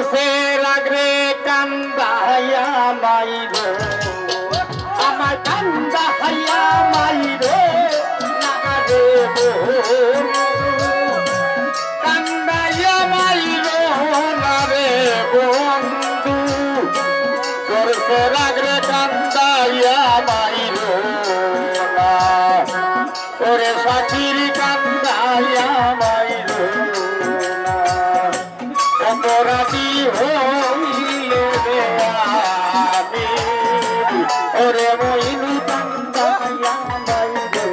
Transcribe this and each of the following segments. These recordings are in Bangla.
করছে রাগরে কান্দাইয়া মাইরো আমার কান্দাইয়া মাইরো নাগারে কান্দাইয়া মাইরো নারে বন্ধু করছে রাগরে কান্দাইয়া মাইরো না ওরে সাকির কান্দাইয়া মাইরো অপরাধী হইলে রে আমি ওরে মইনু কান্দাইয়া মাইরো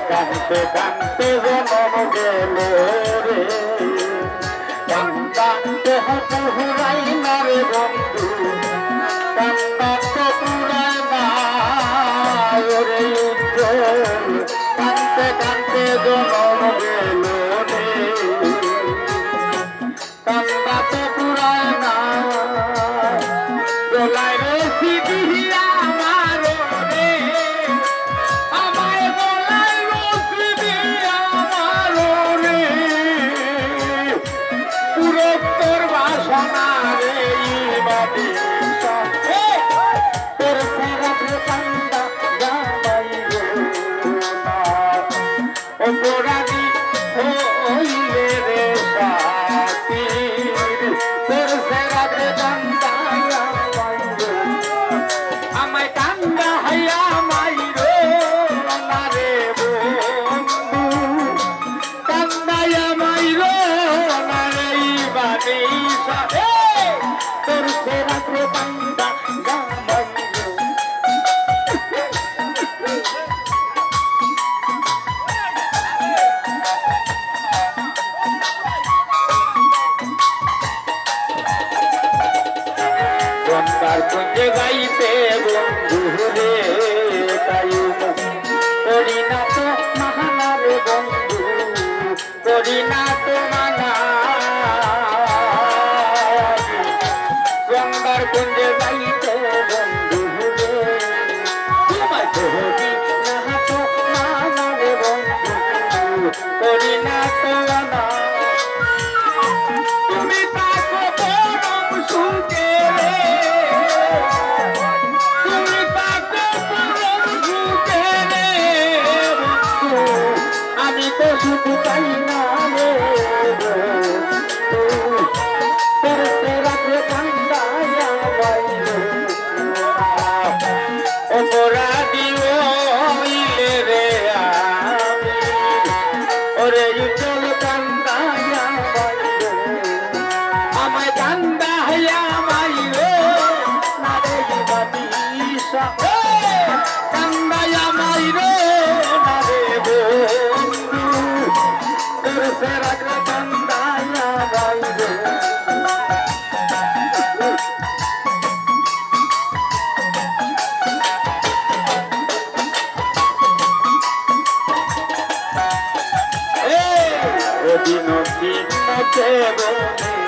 কানতে কানতে জনম গেল রে কান্দাতে হত হুরাই না রে বন্ধু কান্দাতে পুরাই না রে উজ্জ্বল কানতে কানতে জনম গেল রে কান্দাতে পুরাই না দোলাই রে সিদিয়া আমার রে আমায় বলাই রসি দিয়া আমার রে পুরো তোর বাসনা রে বাদে তোর সারা কান্দা যাবাই অপরাধী হইলে রে সাথী তোর সারা কান্দা আমায় কান্দা হইয়া মাইরো না রে বন্ধু কান্দাইয়া মাইরো না রে বানিসা তোর সে রাত্রে কান্দা মাইরো বন্দার কুঞ্জে গাইতে বন্ধু রে তাই করি না তো মানা রে বন্ধু করি না তো মানা বন্দার কুঞ্জে গাইতে বন্ধু রে তোমায় করি না তো মানা রে বন্ধু করি না তো মানা তুমি তাকে পরম সুখে রে তুমি তাকে পরম সুখে রে আমি তো শুধু চাই না রে তোর রাত্রে কান্দাইয়া বাইরে অপরাধী হইলে রে আমি ওরে চল কান্দাইয়া বাইরে আমায় কান্দাইয়া মাইরো না রে বানিসা কান্দাইয়া মাইরো না রে বন্ধু তোর সে রাগরে কান্দাইয়া মাইরো দিন দিন বনে